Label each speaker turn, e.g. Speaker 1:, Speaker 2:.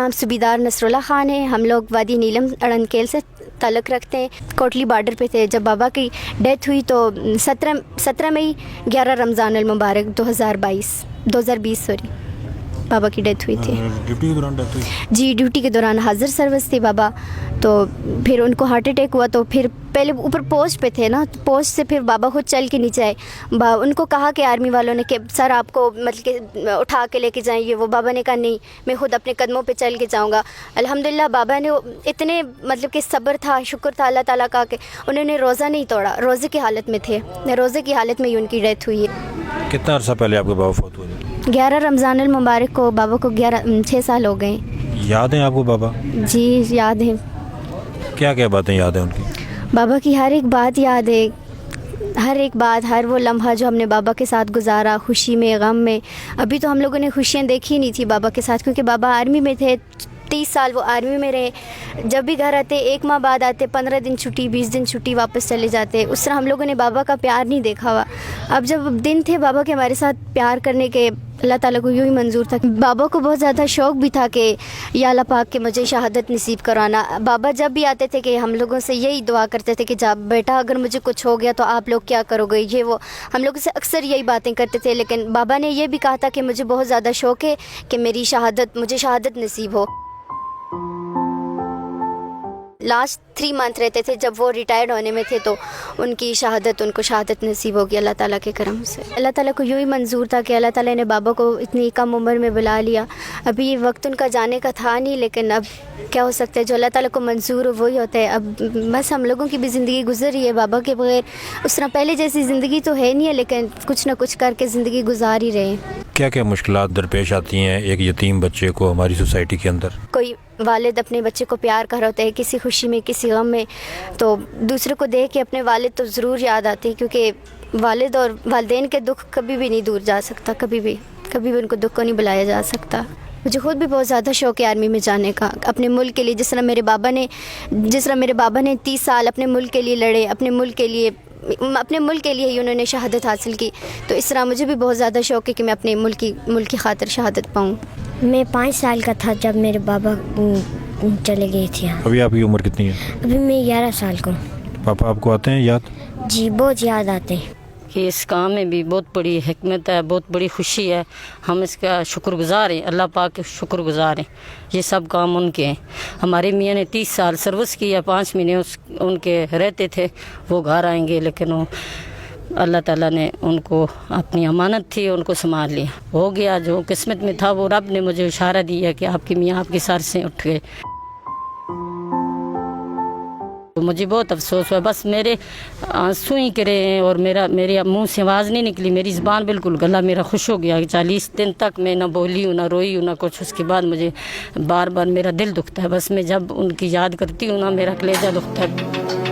Speaker 1: नाम सूबेदार नसरुल्लाह खान है। हम लोग वादी नीलम अड़नकेल से ताल्लुक़ रखते हैं, कोटली बॉर्डर पे थे। जब बाबा की डेथ हुई तो 17 मई 11 रमज़ान अल मुबारक 2020 बाबा की डेथ हुई थी।
Speaker 2: ड्यूटी के दौरान डेथ हुई?
Speaker 1: जी, ड्यूटी के दौरान हाजिर सर्विस थी बाबा। तो फिर उनको हार्ट अटैक हुआ, तो फिर पहले ऊपर पोस्ट पे थे ना, तो पोस्ट से फिर बाबा खुद चल के नीचे आए। उनको कहा कि आर्मी वालों ने कि सर आपको मतलब कि उठा के लेके जाएंगे, वो बाबा ने कहा नहीं, मैं खुद अपने कदमों पे चल के जाऊंगा। अल्हम्दुलिल्लाह बाबा ने इतने मतलब कि सब्र था, शुक्र था अल्लाह ताला का कि उन्होंने रोज़ा नहीं तोड़ा, रोज़े की हालत में थे, रोज़े की हालत में ही उनकी डेथ हुई है।
Speaker 2: कितना अर्सा पहले आपके बाबा फौत हुए?
Speaker 1: 11 रमज़ान अल मुबारक को बाबा को 6 साल हो गए।
Speaker 2: याद है आपको बाबा?
Speaker 1: जी याद है।
Speaker 2: क्या क्या बातें याद है उनकी?
Speaker 1: बाबा की हर एक बात याद है, हर एक बात, हर वो लम्हा जो हमने बाबा के साथ गुजारा, खुशी में, गम में। अभी तो हम लोगों ने खुशियाँ देखी नहीं थी बाबा के साथ, क्योंकि बाबा आर्मी में थे, 30 साल वो आर्मी में रहे। जब भी घर आते 1 माह बाद आते, 15 दिन छुट्टी, 20 दिन छुट्टी, वापस चले जाते। उस तरह हम लोगों ने बाबा का प्यार नहीं देखा हुआ। अब जब दिन थे बाबा के हमारे साथ प्यार करने के, अल्लाह ताला को यूँ ही मंजूर था। बाबा को बहुत ज़्यादा शौक़ भी था कि या अल्लाह पाक के मुझे शहादत नसीब कराना। बाबा जब भी आते थे कि हम लोगों से यही दुआ करते थे कि जा बेटा अगर मुझे कुछ हो गया तो आप लोग क्या करोगे, ये वो हम लोगों से अक्सर यही बातें करते थे। लेकिन बाबा ने ये भी कहा था कि मुझे बहुत ज़्यादा शौक़ है कि मुझे शहादत नसीब हो। लास्ट 3 मंथ रहते थे, जब वो रिटायर्ड होने में थे तो उनको शहादत नसीब होगी अल्लाह ताला के करम से। अल्लाह ताला को यूँ ही मंजूर था कि अल्लाह ताला ने बाबा को इतनी कम उम्र में बुला लिया। अभी ये वक्त उनका जाने का था नहीं, लेकिन अब क्या हो सकता है, जो अल्लाह ताला को मंजूर हो वही होता है। अब बस हम लोगों की भी ज़िंदगी गुजर रही है बाबा के बगैर। उस तरह पहले जैसी ज़िंदगी तो है नहीं है, लेकिन कुछ ना कुछ करके ज़िंदगी गुजार ही रहे हैं।
Speaker 2: क्या क्या मुश्किलात दरपेश आती हैं एक यतीम बच्चे को हमारी सोसाइटी के अंदर?
Speaker 1: कोई वालिद अपने बच्चे को प्यार कर रहा होता है, किसी खुशी में, किसी गम में, तो दूसरे को देख के अपने वालिद तो ज़रूर याद आती है, क्योंकि वालिद और वालिदैन के दुख कभी भी नहीं दूर जा सकता, कभी भी उनको दुख को नहीं बुलाया जा सकता। मुझे खुद भी बहुत ज़्यादा शौक़ है आर्मी में जाने का, अपने मुल्क के लिए। जिस तरह मेरे बाबा ने 30 साल अपने मुल्क के लिए लड़े, अपने मुल्क के लिए ही उन्होंने शहादत हासिल की, तो इस तरह मुझे भी बहुत ज़्यादा शौक़ है कि मैं अपने मुल्क की खातिर शहादत पाऊँ।
Speaker 3: मैं 5 साल का था जब मेरे बाबा चले गए थे।
Speaker 2: अभी आपकी उम्र कितनी है?
Speaker 3: अभी मैं 11 साल का हूँ।
Speaker 2: पापा आपको आते हैं याद?
Speaker 3: जी बहुत याद आते हैं।
Speaker 4: कि इस काम में भी बहुत बड़ी हिकमत है, बहुत बड़ी खुशी है। हम इसका शुक्रगुजार हैं, अल्लाह पाक के शुक्रगुजार हैं। ये सब काम उनके हैं। हमारे मियाँ ने 30 साल सर्विस की है, 5 महीने उनके रहते थे। वो घर आएंगे, लेकिन वो अल्लाह ताला ने उनको अपनी अमानत थी, उनको संभाल लिया। हो गया जो किस्मत में था, वो रब ने मुझे इशारा दिया कि आपकी मियाँ आपके सर से उठ गए। तो मुझे बहुत अफसोस हुआ, बस मेरे आंसू ही गिरे हैं और मेरे मुंह से आवाज़ नहीं निकली, मेरी ज़बान बिल्कुल, गला मेरा खुश हो गया। 40 दिन तक मैं ना बोली हूँ, ना रोई हूँ, ना कुछ। उसके बाद मुझे बार बार मेरा दिल दुखता है, बस मैं जब उनकी याद करती हूँ ना, मेरा कलेजा दुखता है।